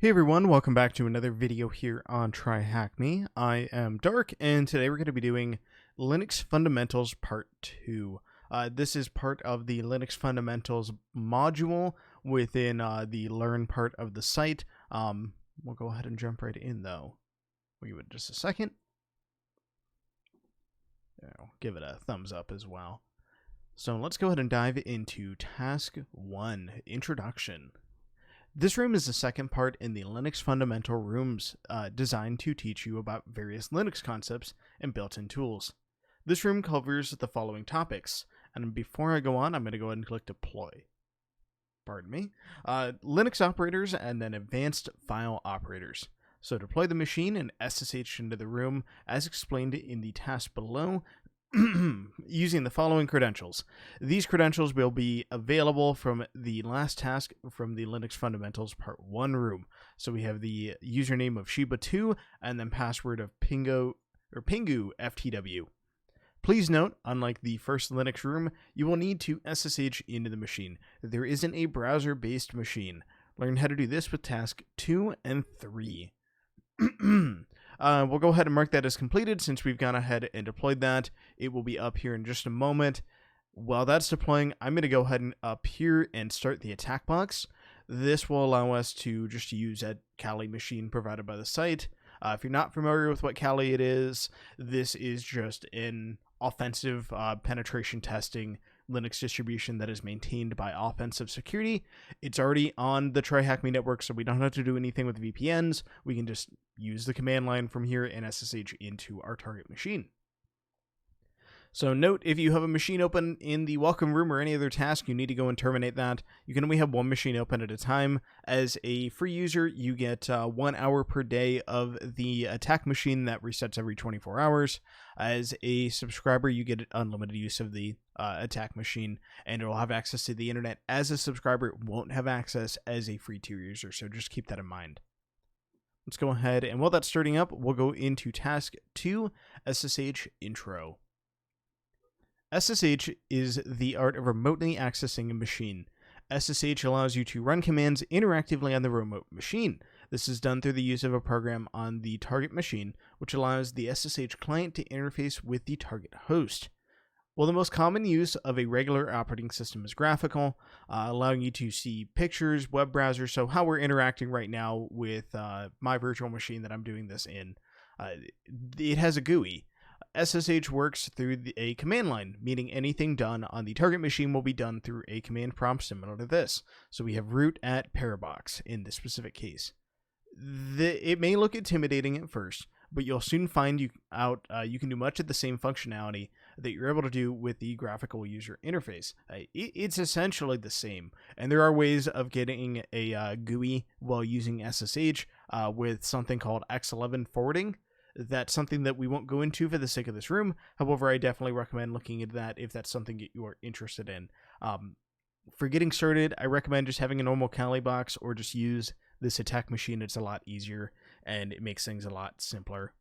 Hey everyone, welcome back to another video here on Try Hack Me. I am Dark, and today we're going to be doing Linux Fundamentals Part 2. This is part of the Linux Fundamentals module within the Learn part of the site. We'll go ahead and jump right in though. We'll give it just a second. I'll give it a thumbs up as well. So let's go ahead and dive into Task 1, Introduction. This room is the second part in the Linux Fundamental Rooms designed to teach you about various Linux concepts and built-in tools. This room covers the following topics, and before I go on, I'm going to go ahead and click Deploy. Pardon me. Linux operators and then advanced file operators. So deploy the machine and SSH into the room as explained in the task below, using the following credentials. These credentials will be available from the last task from the Linux Fundamentals Part 1 room. So we have the username of Shiba2 and then password of Pingu FTW. Please note, unlike the first Linux room, you will need to SSH into the machine. There isn't a browser-based machine. Learn how to do this with task 2 and 3. We'll go ahead and mark that as completed since we've gone ahead and deployed that. It will be up here in just a moment. While that's deploying, I'm going to go ahead and up here and start the attack box. This will allow us to just use a Kali machine provided by the site. If you're not familiar with what Kali it is, this is just an offensive penetration testing Linux distribution that is maintained by Offensive Security. It's already on the Try Hack Me network, so we don't have to do anything with VPNs. We can just use the command line from here and SSH into our target machine. So note, if you have a machine open in the welcome room or any other task, you need to go and terminate that. You can only have one machine open at a time. As a free user, you get 1 hour per day of the attack machine that resets every 24 hours. As a subscriber, you get unlimited use of the attack machine, and it will have access to the internet. As a subscriber, it won't have access as a free tier user, so just keep that in mind. Let's go ahead, and while that's starting up, we'll go into Task 2, SSH Intro. SSH is the art of remotely accessing a machine. SSH allows you to run commands interactively on the remote machine. This is done through the use of a program on the target machine, which allows the SSH client to interface with the target host. Well, the most common use of a regular operating system is graphical, allowing you to see pictures, web browsers. So how we're interacting right now with my virtual machine that I'm doing this in, it has a GUI. SSH works through a command line, meaning anything done on the target machine will be done through a command prompt similar to this. So we have root at parabox in this specific case. It may look intimidating at first, but you'll soon find you can do much of the same functionality that you're able to do with the graphical user interface. It's essentially the same, and there are ways of getting a GUI while using SSH with something called X11 forwarding. That's something that we won't go into for the sake of this room. However, I definitely recommend looking into that if that's something that you are interested in. For getting started, I recommend just having a normal Kali box or just use this attack machine. It's a lot easier and it makes things a lot simpler.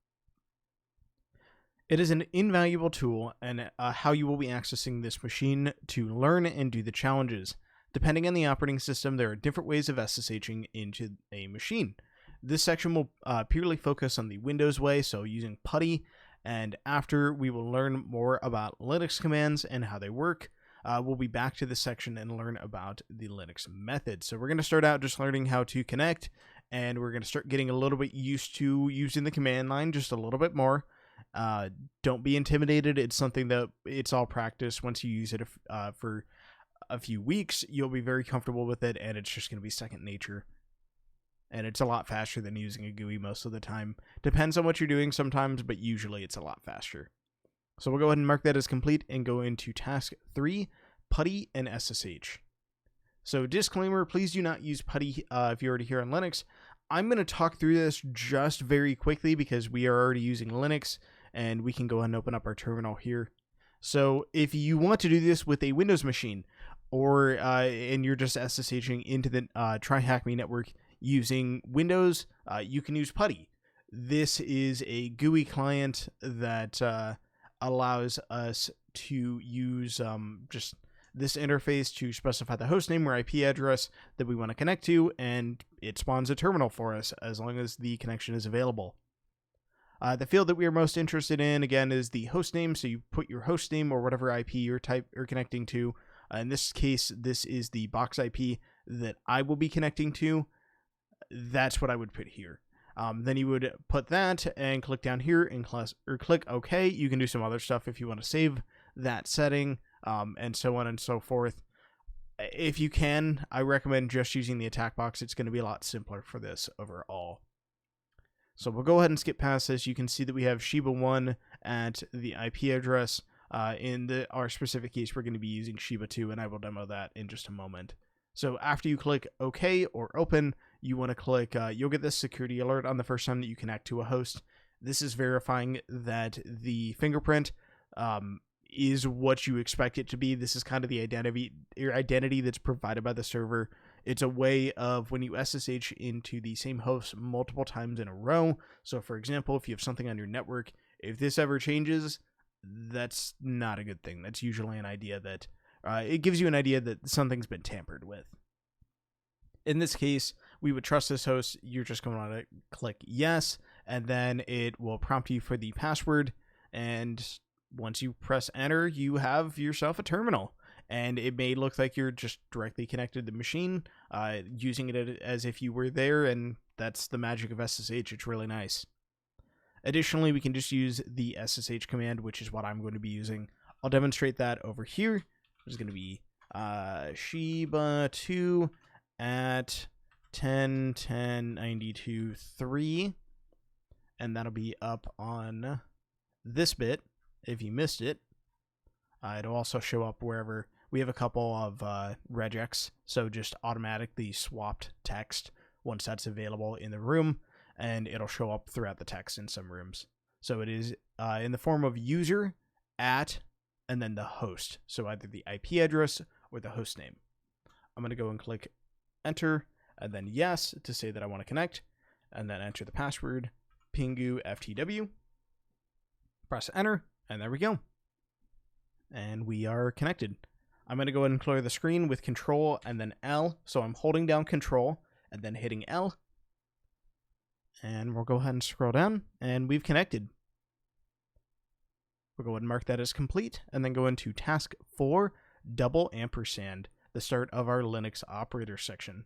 It is an invaluable tool and how you will be accessing this machine to learn and do the challenges. Depending on the operating system, there are different ways of SSHing into a machine. This section will purely focus on the Windows way, so using Putty, and after we will learn more about Linux commands and how they work, we'll be back to this section and learn about the Linux methods. So we're going to start out just learning how to connect, and we're going to start getting a little bit used to using the command line just a little bit more. Don't be intimidated. It's something that it's all practice. Once you use it for a few weeks, you'll be very comfortable with it, and it's just going to be second nature. And it's a lot faster than using a GUI most of the time. Depends on what you're doing sometimes, but usually it's a lot faster. So we'll go ahead and mark that as complete and go into Task 3, Putty and SSH. So disclaimer, please do not use Putty if you're already here on Linux. I'm going to talk through this just very quickly because we are already using Linux, and we can go ahead and open up our terminal here. So if you want to do this with a Windows machine, or and you're just SSHing into the Try Hack Me network, using Windows, you can use Putty. This is a GUI client that allows us to use just this interface to specify the host name or IP address that we want to connect to, and it spawns a terminal for us as long as the connection is available. The field that we are most interested in, again, is the host name. So you put your host name or whatever IP you're connecting to. In this case, this is the box IP that I will be connecting to. That's what I would put here. Then you would put that and click down here and click OK. You can do some other stuff if you want to save that setting, and so on and so forth. If you can, I recommend just using the attack box. It's going to be a lot simpler for this overall. So we'll go ahead and skip past this. You can see that we have Shiba1 at the IP address. In our specific case, we're going to be using Shiba2, and I will demo that in just a moment. So after you click OK or Open, you want to click, you'll get this security alert on the first time that you connect to a host. This is verifying that the fingerprint is what you expect it to be. This is kind of the identity that's provided by the server. It's a way of when you SSH into the same host multiple times in a row. So for example, if you have something on your network, if this ever changes, that's not a good thing. That's usually an idea that it gives you an idea that something's been tampered with. In this case, we would trust this host. You're just going to want to click yes, and then it will prompt you for the password. And once you press enter, you have yourself a terminal. And it may look like you're just directly connected to the machine, using it as if you were there, and that's the magic of SSH. It's really nice. Additionally, we can just use the SSH command, which is what I'm going to be using. I'll demonstrate that over here. It's going to be Shiba2 at 10.10.92.3, and that'll be up on this bit if you missed it. It'll also show up wherever we have a couple of regex, so just automatically swapped text once that's available in the room, and it'll show up throughout the text in some rooms. So it is in the form of user, at, and then the host. So either the IP address or the host name. I'm going to go and click enter, and then yes to say that I want to connect, and then enter the password, pingu ftw, press enter, and there we go. And we are connected. I'm going to go ahead and clear the screen with Control and then L. So I'm holding down Control and then hitting L. And we'll go ahead and scroll down, and we've connected. We'll go ahead and mark that as complete, and then go into task 4, $, the start of our Linux operator section.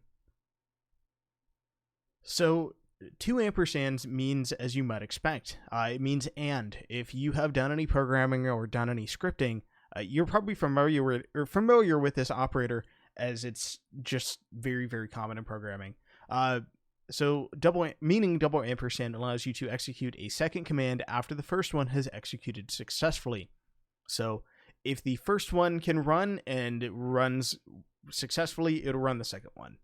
So 2 ampersands means, as you might expect, it means and. If you have done any programming or done any scripting, you're probably familiar with this operator, as it's just very, very common in programming. So double ampersand allows you to execute a second command after the first one has executed successfully. So if the first one can run and it runs successfully, it'll run the second one.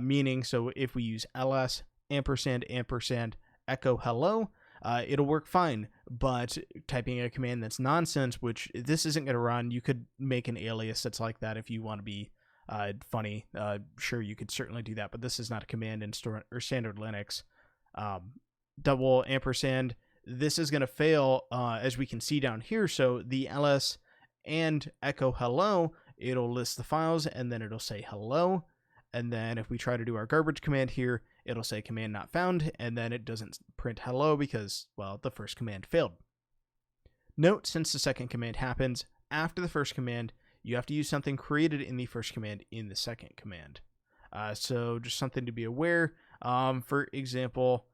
Meaning, so if we use ls ampersand echo hello, it'll work fine. But typing a command that's nonsense, which this isn't going to run, you could make an alias that's like that if you want to be funny. Sure, you could certainly do that, but this is not a command in standard Linux. Double ampersand, this is going to fail, as we can see down here. So the ls and echo hello, it'll list the files, and then it'll say hello. And then if we try to do our garbage command here, it'll say command not found, and then it doesn't print hello because, well, the first command failed. Note, since the second command happens after the first command, you have to use something created in the first command in the second command. So just something to be aware. For example,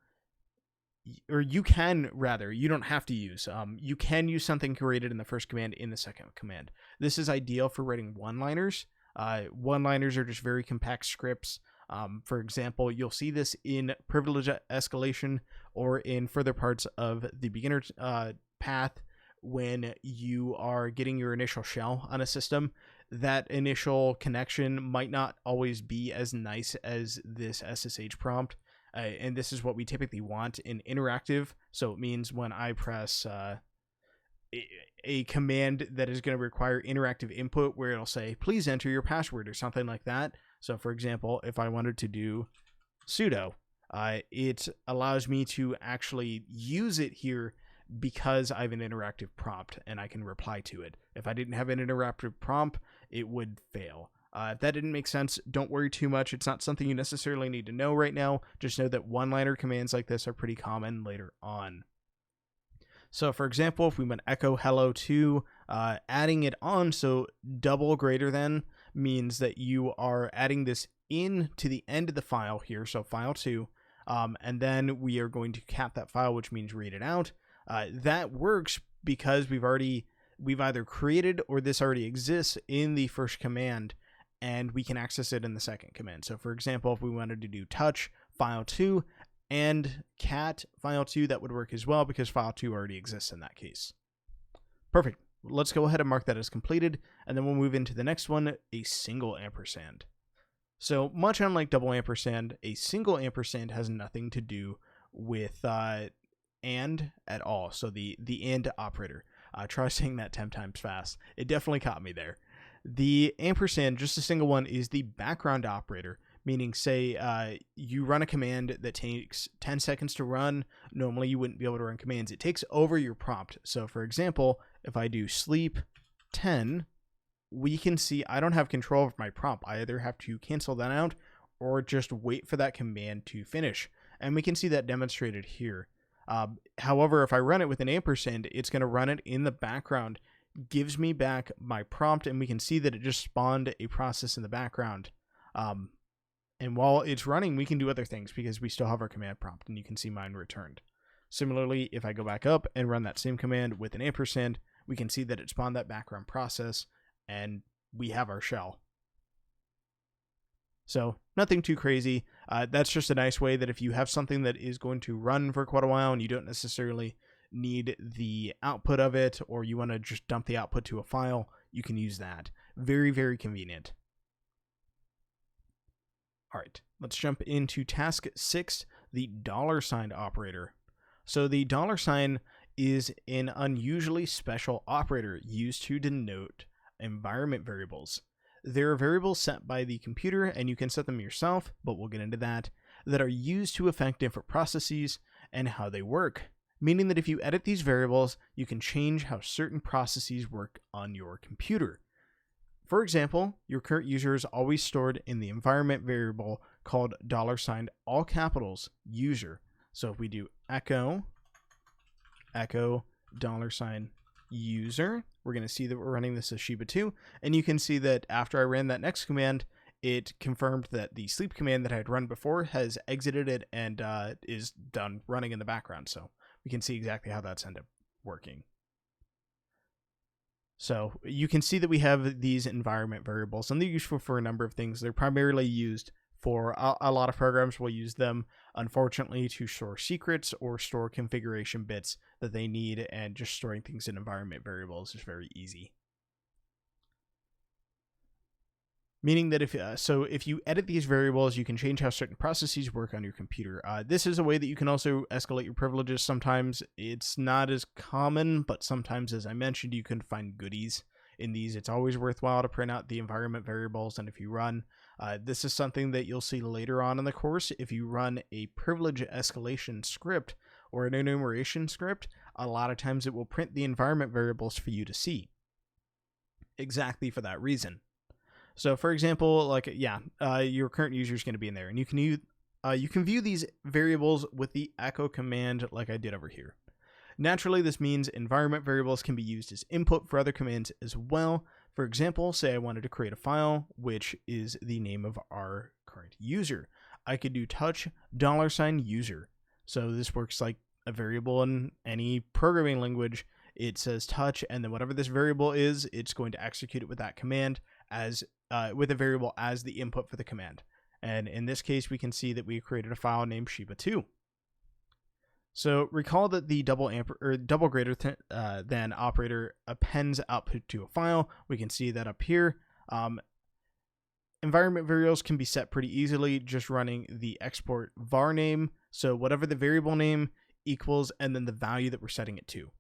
or you don't have to use, you can use something created in the first command in the second command. This is ideal for writing one-liners. One-liners are just very compact scripts. For example, you'll see this in privilege escalation or in further parts of the beginner path. When you are getting your initial shell on a system, that initial connection might not always be as nice as this SSH prompt. And this is what we typically want in interactive. So it means when I press a command that is going to require interactive input where it'll say, please enter your password or something like that. So for example, if I wanted to do sudo, it allows me to actually use it here because I have an interactive prompt and I can reply to it. If I didn't have an interactive prompt, it would fail. If that didn't make sense, don't worry too much. It's not something you necessarily need to know right now. Just know that one-liner commands like this are pretty common later on. So for example, if we went echo hello 2, adding it on, so double greater than means that you are adding this in to the end of the file here, so file 2, and then we are going to cap that file, which means read it out. That works because we've either created or this already exists in the first command, and we can access it in the second command. So for example, if we wanted to do touch file 2 and cat file 2, that would work as well because file 2 already exists in that case. Perfect. Let's go ahead and mark that as completed, and then we'll move into the next one, a single ampersand. So much unlike double ampersand, a single ampersand has nothing to do with and at all. So the and operator. Try saying that 10 times fast. It definitely caught me there. The ampersand, just a single one, is the background operator, meaning say you run a command that takes 10 seconds to run. Normally you wouldn't be able to run commands. It takes over your prompt. So for example, if I do sleep 10, we can see I don't have control of my prompt. I either have to cancel that out or just wait for that command to finish. And we can see that demonstrated here. However, if I run it with an ampersand, it's going to run it in the background, gives me back my prompt, and we can see that it just spawned a process in the background. And while it's running, we can do other things because we still have our command prompt, and you can see mine returned. Similarly, if I go back up and run that same command with an ampersand, we can see that it spawned that background process, and we have our shell. So nothing too crazy. That's just a nice way that if you have something that is going to run for quite a while and you don't necessarily need the output of it, or you want to just dump the output to a file, you can use that. Very, very convenient. All right, let's jump into task 6, the $sign operator. So the $sign is an unusually special operator used to denote environment variables. There are variables set by the computer, and you can set them yourself, but we'll get into that are used to affect different processes and how they work, meaning that if you edit these variables, you can change how certain processes work on your computer. For example, your current user is always stored in the environment variable called $, all capitals, user. So if we do echo $, user, we're going to see that we're running this as Shiba 2, and you can see that after I ran that next command, it confirmed that the sleep command that I had run before has exited it and is done running in the background. So we can see exactly how that's ended up working. So you can see that we have these environment variables, and they're useful for a number of things. They're primarily used for a lot of programs will use them, unfortunately, to store secrets or store configuration bits that they need, and just storing things in environment variables is very easy. Meaning that if you edit these variables, you can change how certain processes work on your computer. This is a way that you can also escalate your privileges. Sometimes it's not as common, but sometimes, as I mentioned, you can find goodies in these. It's always worthwhile to print out the environment variables, and if you run, this is something that you'll see later on in the course. If you run a privilege escalation script or an enumeration script, a lot of times it will print the environment variables for you to see. Exactly for that reason. So for example, like, your current user is going to be in there, and you can view these variables with the echo command like I did over here. Naturally, this means environment variables can be used as input for other commands as well. For example, say I wanted to create a file, which is the name of our current user. I could do touch $user. So this works like a variable in any programming language. It says touch, and then whatever this variable is, it's going to execute it with that command as with a variable as the input for the command. And in this case, we can see that we created a file named Shiba2. So recall that the double greater than operator appends output to a file. We can see that up here. Environment variables can be set pretty easily just running the export var name. So whatever the variable name equals, and then the value that we're setting it to.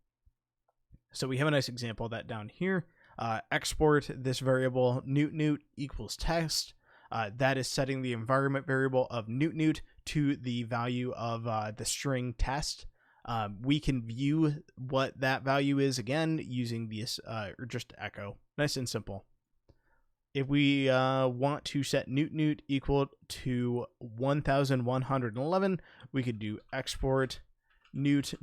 So we have a nice example of that down here. Export this variable newt equals test. That is setting the environment variable of newt to the value of the string test. We can view what that value is again using this or just echo. Nice and simple. if we want to set newt equal to 1111, we could do export newt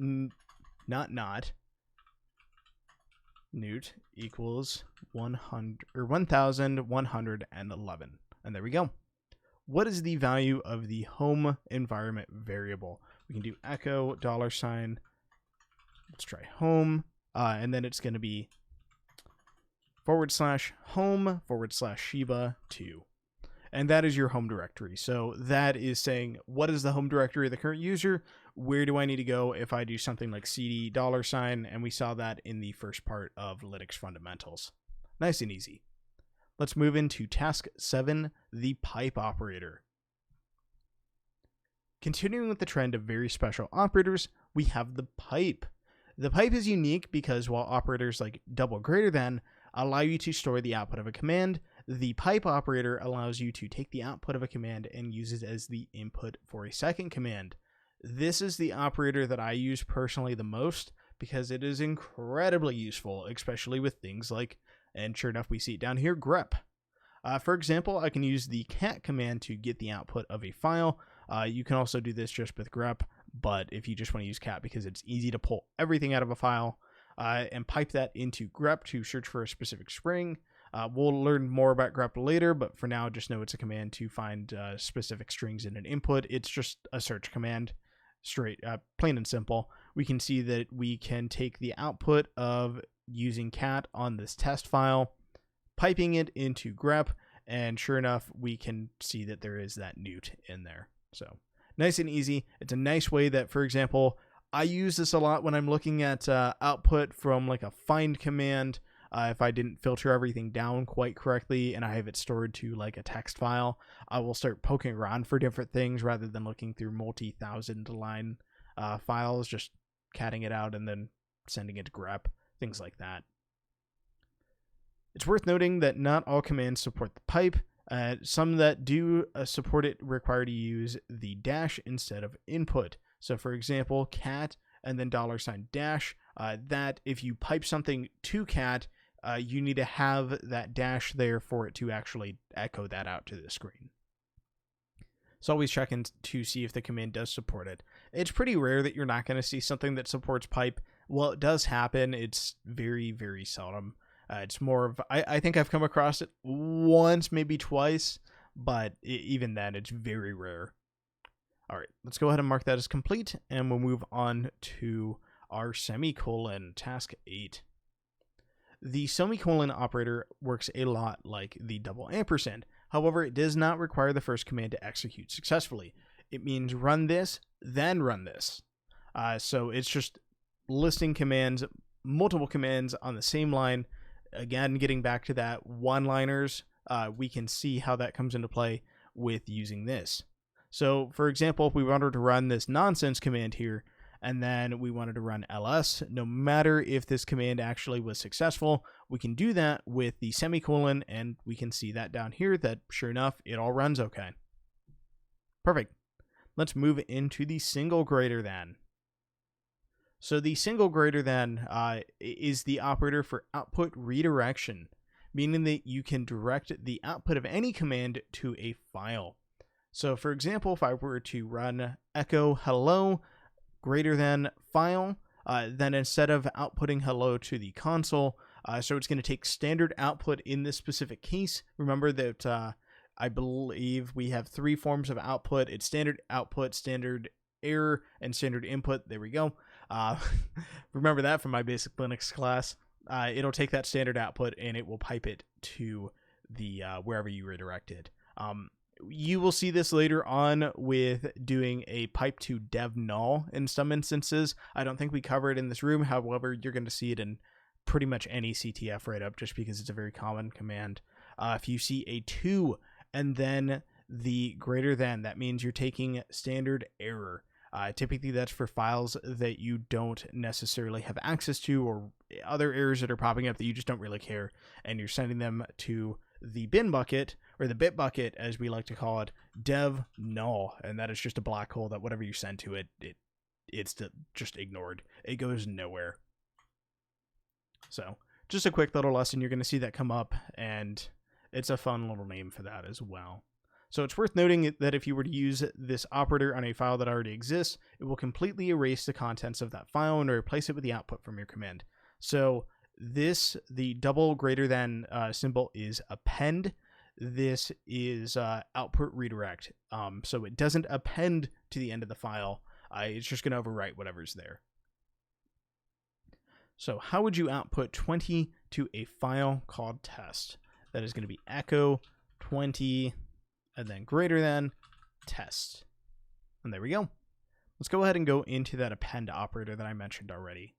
newt equals 100 or 1111, and there we go. What is the value of the home environment variable? We can do echo $. Let's try home, and then it's going to be /home/Shiba2. And that is your home directory. So that is saying, what is the home directory of the current user? Where do I need to go if I do something like cd $? And we saw that in the first part of Linux fundamentals. Nice and easy. Let's move into task 7, the pipe operator. Continuing with the trend of very special operators, we have the pipe. The pipe is unique because while operators like double greater than allow you to store the output of a command, the pipe operator allows you to take the output of a command and use it as the input for a second command. This is the operator that I use personally the most because it is incredibly useful, especially with things like, and sure enough we see it down here, grep. For example, I can use the cat command to get the output of a file. You can also do this just with grep, but if you just want to use cat because it's easy to pull everything out of a file, and pipe that into grep to search for a specific string. We'll learn more about grep later, but for now, just know it's a command to find specific strings in an input. It's just a search command, straight, plain and simple. We can see that we can take the output of using cat on this test file, piping it into grep, and sure enough, we can see that there is that newt in there. So nice and easy. It's a nice way that, for example, I use this a lot when I'm looking at output from like a find command. If I didn't filter everything down quite correctly and I have it stored to like a text file, I will start poking around for different things rather than looking through multi-thousand line files, just catting it out and then sending it to grep, things like that. It's worth noting that not all commands support the pipe. Some that do support it require to use the dash instead of input. So for example, cat and then $dash, that if you pipe something to cat, you need to have that dash there for it to actually echo that out to the screen. So always check in to see if the command does support it. It's pretty rare that you're not going to see something that supports pipe. Well, it does happen. It's very, very seldom. It's more of, I think I've come across it once, maybe twice, but even then, it's very rare. All right, let's go ahead and mark that as complete, and we'll move on to our semicolon, task 8. The semicolon operator works a lot like the double ampersand. However, it does not require the first command to execute successfully. It means run this, then run this. So it's just listing commands, multiple commands on the same line. Again, getting back to that one-liners, we can see how that comes into play with using this. So, for example, if we wanted to run this nonsense command here, and then we wanted to run ls, no matter if this command actually was successful, we can do that with the semicolon, and we can see that down here that, sure enough, it all runs okay. Perfect. Let's move into the single greater than. So the single greater than is the operator for output redirection, meaning that you can direct the output of any command to a file. So for example, if I were to run echo hello greater than file, then instead of outputting hello to the console, so it's going to take standard output in this specific case. Remember that I believe we have 3 forms of output. It's standard output, standard error, and standard input. There we go. Remember that from my basic Linux class. It'll take that standard output and it will pipe it to the wherever you redirect it. You will see this later on with doing a pipe to dev null in some instances. I don't think we cover it in this room. However, you're going to see it in pretty much any CTF write-up just because it's a very common command. If you see a 2 and then the greater than, that means you're taking standard error. Typically that's for files that you don't necessarily have access to, or other errors that are popping up that you just don't really care, and you're sending them to the bin bucket, or the bit bucket as we like to call it, dev null, and that is just a black hole that whatever you send to it, it's just ignored. It goes nowhere. So just a quick little lesson. You're going to see that come up, and It's a fun little name for that as well. So it's worth noting that if you were to use this operator on a file that already exists, it will completely erase the contents of that file and replace it with the output from your command. So the double greater than symbol is append. This is output redirect. So it doesn't append to the end of the file. It's just going to overwrite whatever's there. So how would you output 20 to a file called test? That is going to be echo 20 and then greater than test. And there we go. Let's go ahead and go into that append operator that I mentioned already.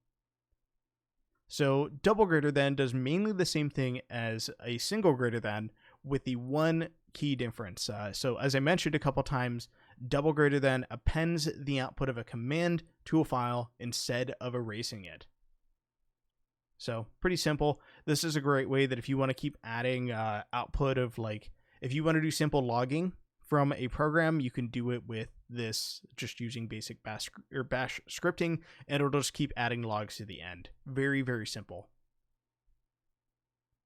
So double greater than does mainly the same thing as a single greater than, with the one key difference. So as I mentioned a couple times, double greater than appends the output of a command to a file instead of erasing it. So pretty simple. This is a great way that if you want to keep adding output of, like, if you want to do simple logging from a program, you can do it with this, just using basic bash scripting, and it'll just keep adding logs to the end. Very, very simple.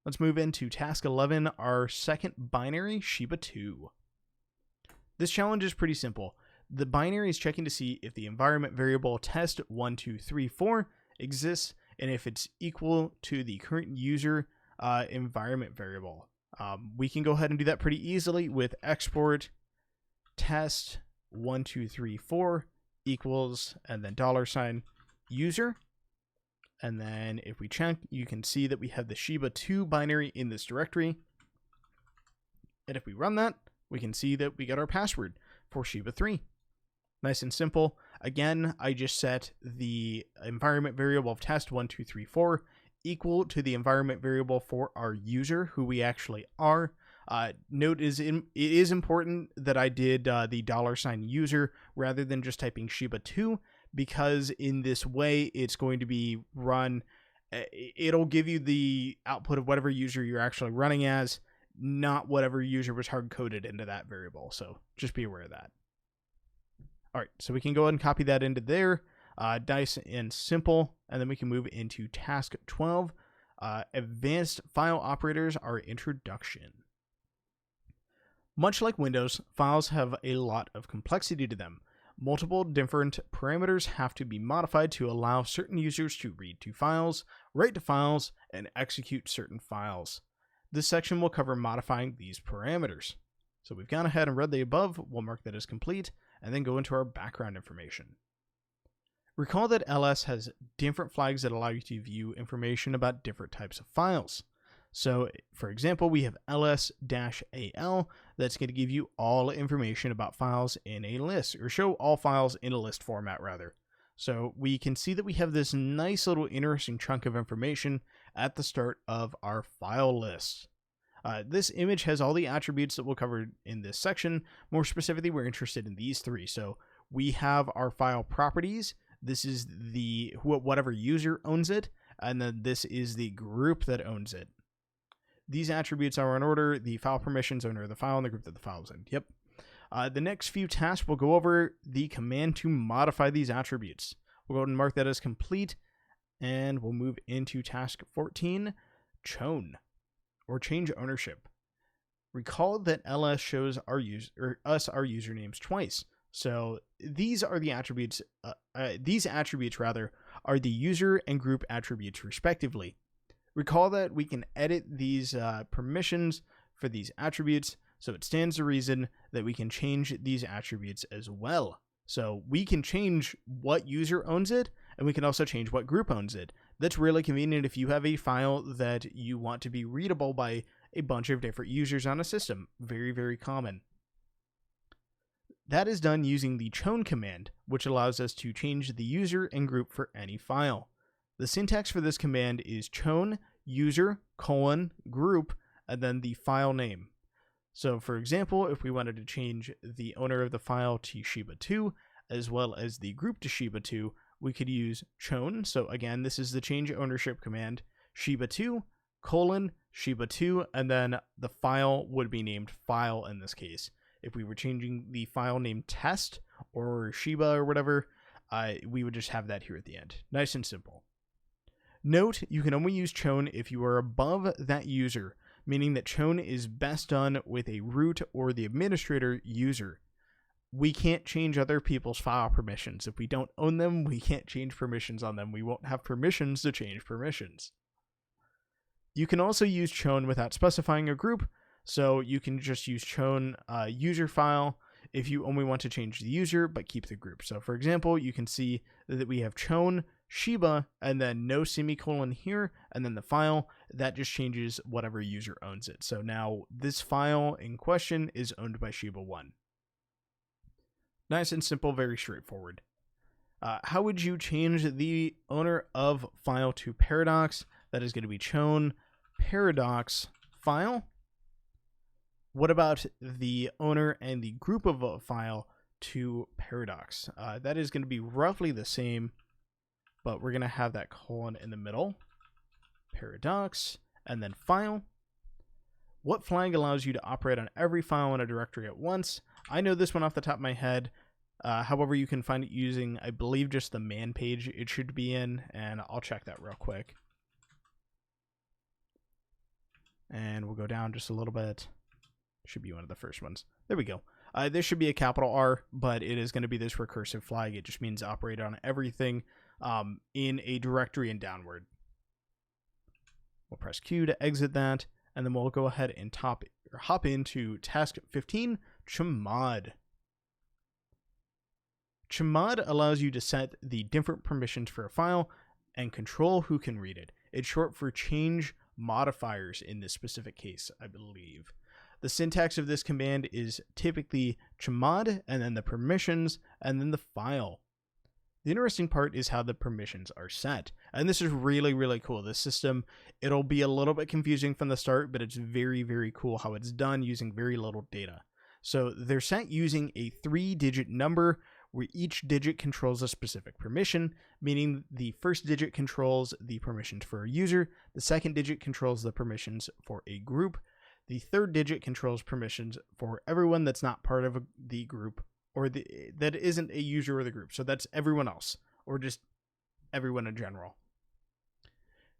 Let's move into task 11, our second binary, Shiba2. This challenge is pretty simple. The binary is checking to see if the environment variable test1234 exists and if it's equal to the current user environment variable. We can go ahead and do that pretty easily with export test1234 equals and then $user. And then if we check, you can see that we have the Shiba2 binary in this directory. And if we run that, we can see that we got our password for Shiba3. Nice and simple. Again, I just set the environment variable of test1234 equal to the environment variable for our user, who we actually are. Note it is important that I did the $user rather than just typing Shiba2, because in this way it's going to be run. It'll give you the output of whatever user you're actually running as, not whatever user was hard coded into that variable. So just be aware of that. All right, so we can go ahead and copy that into there. Nice and simple. And then we can move into task 12. Advanced file operators, our introduction. Much like Windows, files have a lot of complexity to them. Multiple different parameters have to be modified to allow certain users to read to files, write to files, and execute certain files. This section will cover modifying these parameters. So we've gone ahead and read the above. We'll mark that as complete and then go into our background information. Recall that ls has different flags that allow you to view information about different types of files. So, for example, we have ls-al that's going to give you all information about files in a list, or show all files in a list format, rather. So we can see that we have this nice little interesting chunk of information at the start of our file list. This image has all the attributes that we'll cover in this section. More specifically, we're interested in these three. So we have our file properties. This is the whatever user owns it, and then this is the group that owns it. These attributes are in order: the file permissions, owner of the file, and the group that the file is in. Yep. The next few tasks will go over the command to modify these attributes. We'll go ahead and mark that as complete, and we'll move into task 14, chown, or change ownership. Recall that ls shows our usernames twice. So these are the attributes. These attributes are the user and group attributes respectively. Recall that we can edit these permissions for these attributes, so it stands to reason that we can change these attributes as well. So we can change what user owns it, and we can also change what group owns it. That's really convenient if you have a file that you want to be readable by a bunch of different users on a system. Very, very common. That is done using the chown command, which allows us to change the user and group for any file. The syntax for this command is chown user : group and then the file name. So for example, if we wanted to change the owner of the file to Shiba2 as well as the group to Shiba2, we could use chown. So again, this is the change ownership command, Shiba2 : Shiba2, and then the file would be named file in this case. If we were changing the file name test or Shiba or whatever, we would just have that here at the end. Nice and simple. Note, you can only use chown if you are above that user. meaning that chown is best done with a root or the administrator user. We can't change other people's file permissions. If we don't own them, we can't change permissions on them. We won't have permissions to change permissions. You can also use chown without specifying a group, so you can just use chown user file if you only want to change the user but keep the group. So for example, you can see that we have chown Shiba and then no semicolon here and then the file. That just changes whatever user owns it. So now this file in question is owned by Shiba1. Nice and simple, very straightforward. How would you change the owner of file to paradox? That is going to be chown paradox file. What about the owner and the group of a file to paradox? That is going to be roughly the same, but we're going to have that colon in the middle. Paradox, and then file. What flag allows you to operate on every file in a directory at once? I know this one off the top of my head. However, you can find it using, I believe, just the man page it should be in, and I'll check that real quick. And we'll go down just a little bit. Should be one of the first ones. There we go. This should be a capital R, but it is going to be this recursive flag. It just means operate on everything in a directory and downward. We'll press Q to exit that, and then we'll go ahead and hop into task 15, chmod. Chmod allows you to set the different permissions for a file and control who can read it. It's short for change modifiers in this specific case, I believe. The syntax of this command is typically chmod and then the permissions and then the file. The interesting part is how the permissions are set. And this is really, really cool. This system, it'll be a little bit confusing from the start, but it's very, very cool how it's done using very little data. So they're set using a 3-digit number where each digit controls a specific permission, meaning the first digit controls the permissions for a user, the second digit controls the permissions for a group, the third digit controls permissions for everyone that's not part of the group or that isn't a user of the group. So that's everyone else, or just everyone in general.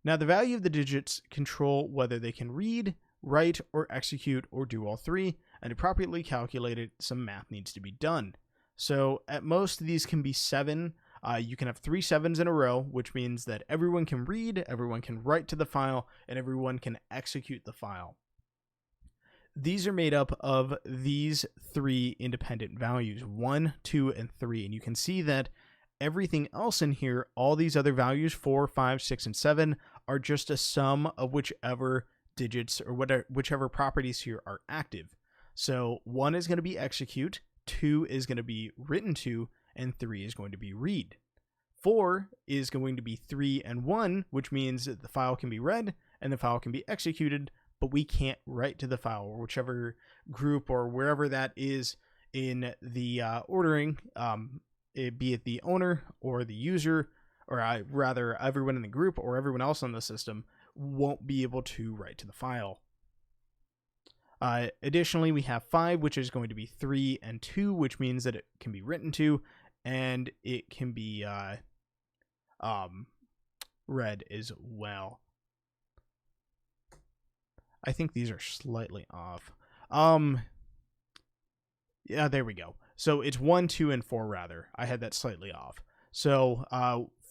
Now the value of the digits control whether they can read, write, or execute, or do all three, and to properly calculate it, some math needs to be done. So at most, these can be 7. You can have 3 7s in a row, which means that everyone can read, everyone can write to the file, and everyone can execute the file. These are made up of these 3 independent values, 1, 2, and 3. And you can see that everything else in here, all these other values, 4, 5, 6, and 7, are just a sum of whichever digits or whichever properties here are active. So 1 is going to be execute, 2 is going to be written to, and 3 is going to be read. 4 is going to be 3 and 1, which means that the file can be read and the file can be executed, but we can't write to the file, or whichever group or wherever that is in the ordering, be it the owner or the user, or rather everyone in the group or everyone else on the system won't be able to write to the file. Additionally, we have 5, which is going to be 3 and 2, which means that it can be written to and it can be read as well. I think these are slightly off. Yeah, there we go. So it's 1, 2, and 4 rather. I had that slightly off. So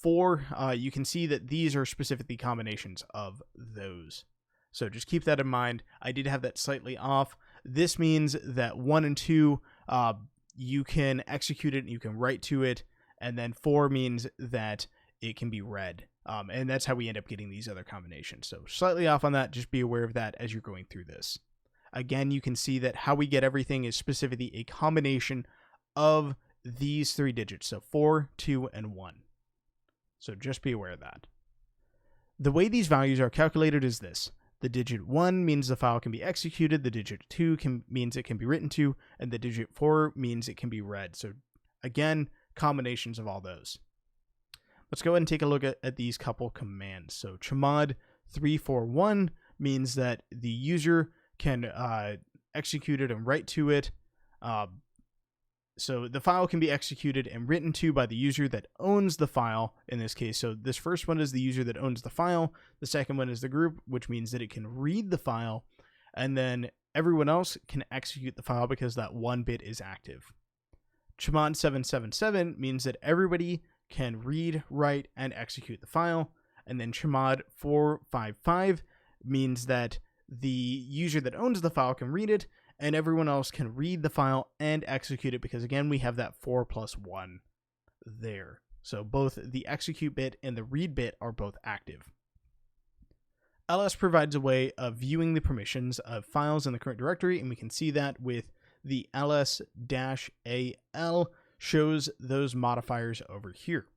4, you can see that these are specifically combinations of those. So just keep that in mind. I did have that slightly off. This means that 1 and 2, you can execute it and you can write to it. And then 4 means that it can be read. And that's how we end up getting these other combinations. So slightly off on that. Just be aware of that as you're going through this. Again, you can see that how we get everything is specifically a combination of these 3 digits. So 4, 2, and 1. So just be aware of that. The way these values are calculated is this. The digit 1 means the file can be executed, the digit 2 means it can be written to, and the digit 4 means it can be read. So again, combinations of all those. Let's go ahead and take a look at these couple commands. So chmod 341 means that the user can execute it and write to it. So the file can be executed and written to by the user that owns the file in this case. So this first one is the user that owns the file. The second one is the group, which means that it can read the file. and then everyone else can execute the file because that 1 bit is active. Chmod 777 means that everybody can read, write, and execute the file, and then chmod 455 means that the user that owns the file can read it, and everyone else can read the file and execute it because, again, we have that 4 plus 1 there. So both the execute bit and the read bit are both active. ls provides a way of viewing the permissions of files in the current directory, and we can see that with the ls-al shows those modifiers over here.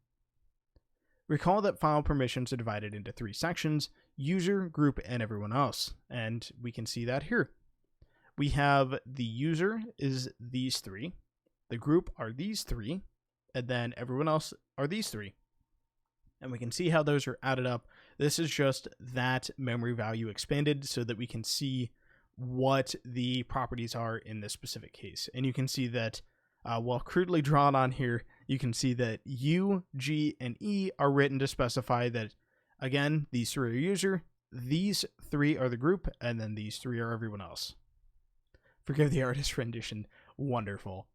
Recall that file permissions are divided into 3 sections: user, group, and everyone else, and we can see that here. We have the user is these 3, the group are these 3, and then everyone else are these 3. And we can see how those are added up. This is just that memory value expanded so that we can see what the properties are in this specific case. And you can see that, while crudely drawn on here, you can see that U, G, and E are written to specify that, again, these 3 are user, these 3 are the group, and then these 3 are everyone else. Forgive the artist rendition. Wonderful.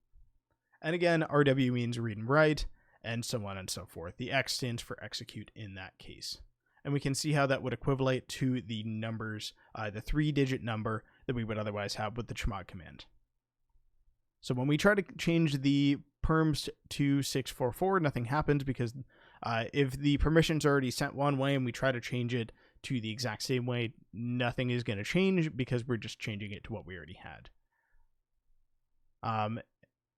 And again, RW means read and write, and so on and so forth. The X stands for execute in that case. And we can see how that would equivalent to the numbers, the 3-digit number that we would otherwise have with the chmod command. So when we try to change the perms to 644, nothing happens because if the permissions are already set one way and we try to change it to the exact same way, nothing is going to change because we're just changing it to what we already had.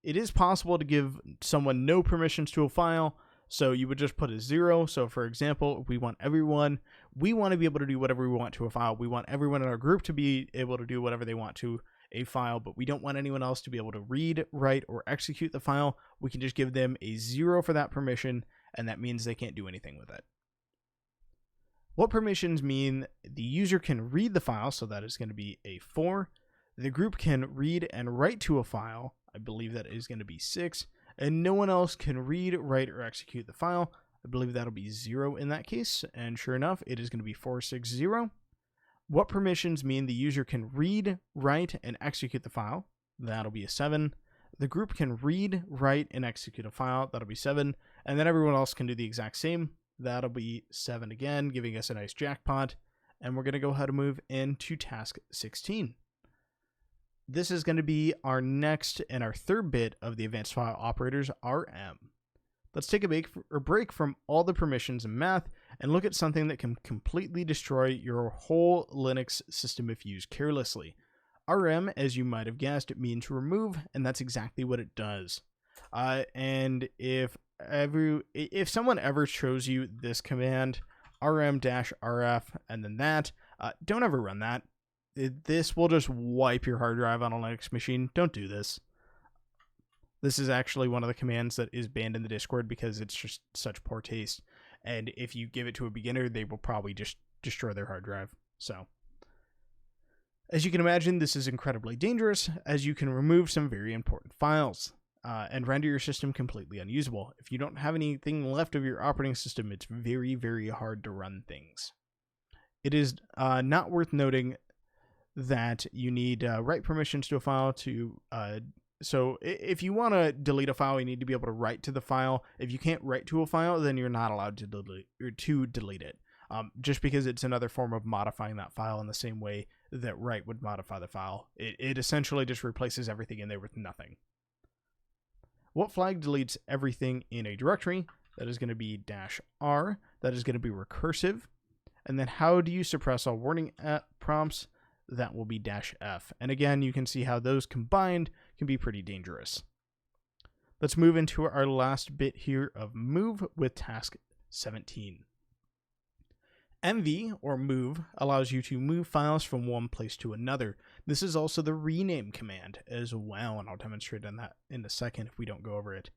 It is possible to give someone no permissions to a file, so you would just put a 0. So for example, if we want everyone, we want to be able to do whatever we want to a file. We want everyone in our group to be able to do whatever they want to a file, but we don't want anyone else to be able to read, write, or execute the file. We can just give them a 0 for that permission, and that means they can't do anything with it. What permissions mean the user can read the file, so that is going to be a 4. The group can read and write to a file. I believe that is going to be 6. And no one else can read, write, or execute the file. I believe that'll be 0 in that case. And sure enough, it is going to be 460. What permissions mean the user can read, write, and execute the file? That'll be a 7. The group can read, write, and execute a file. That'll be 7. And then everyone else can do the exact same. That'll be 7 again, giving us a nice jackpot. And we're going to go ahead and move into task 16. This is going to be our next and our third bit of the advanced file operators, RM. Let's take a break from all the permissions and math and look at something that can completely destroy your whole Linux system if used carelessly. RM, as you might have guessed, means remove, and that's exactly what it does. And if someone ever shows you this command, rm-rf, and then that, don't ever run that. This will just wipe your hard drive on a Linux machine. Don't do this. This is actually one of the commands that is banned in the Discord because it's just such poor taste. And if you give it to a beginner, they will probably just destroy their hard drive. So, as you can imagine, this is incredibly dangerous as you can remove some very important files and render your system completely unusable. If you don't have anything left of your operating system, it's very, very hard to run things. It is not worth noting that you need write permissions to a file to so if you want to delete a file, you need to be able to write to the file. If you can't write to a file, then you're not allowed to delete it, just because it's another form of modifying that file in the same way that write would modify the file. It essentially just replaces everything in there with nothing. What flag deletes everything in a directory? That is going to be -r. That is going to be recursive. And then how do you suppress all warning prompts? That will be -f. And again, you can see how those combined can be pretty dangerous. Let's move into our last bit here of move with task 17. MV, or move, allows you to move files from one place to another. This is also the rename command as well, and I'll demonstrate on that in a second if we don't go over it.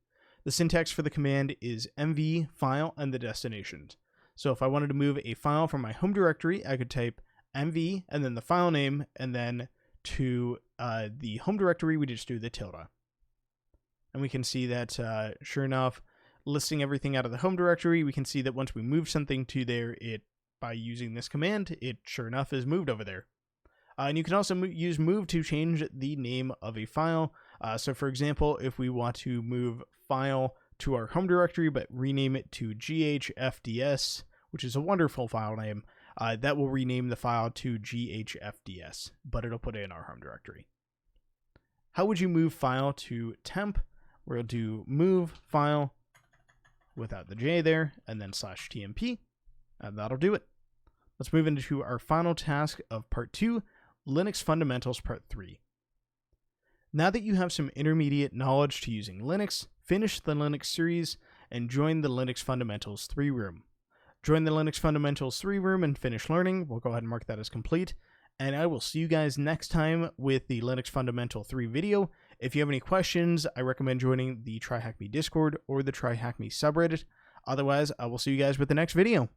The syntax for the command is mv, file, and the destinations. So if I wanted to move a file from my home directory, I could type mv and then the file name, and then to the home directory we just do the tilde. And we can see that sure enough, listing everything out of the home directory, we can see that once we move something to there, by using this command, it sure enough is moved over there. And you can also use move to change the name of a file. So for example, if we want to move file to our home directory but rename it to ghfds, which is a wonderful file name, that will rename the file to ghfds, but it'll put it in our home directory. How would you move file to temp? We'll do move file without the J there, and then /tmp, and that'll do it. Let's move into our final task of part 2, Linux Fundamentals Part 3. Now that you have some intermediate knowledge to using Linux, finish the Linux series and join the Linux Fundamentals 3 room. Join the Linux Fundamentals 3 room and finish learning. We'll go ahead and mark that as complete. And I will see you guys next time with the Linux Fundamental 3 video. If you have any questions, I recommend joining the Try Hack Me Discord or the Try Hack Me subreddit. Otherwise, I will see you guys with the next video.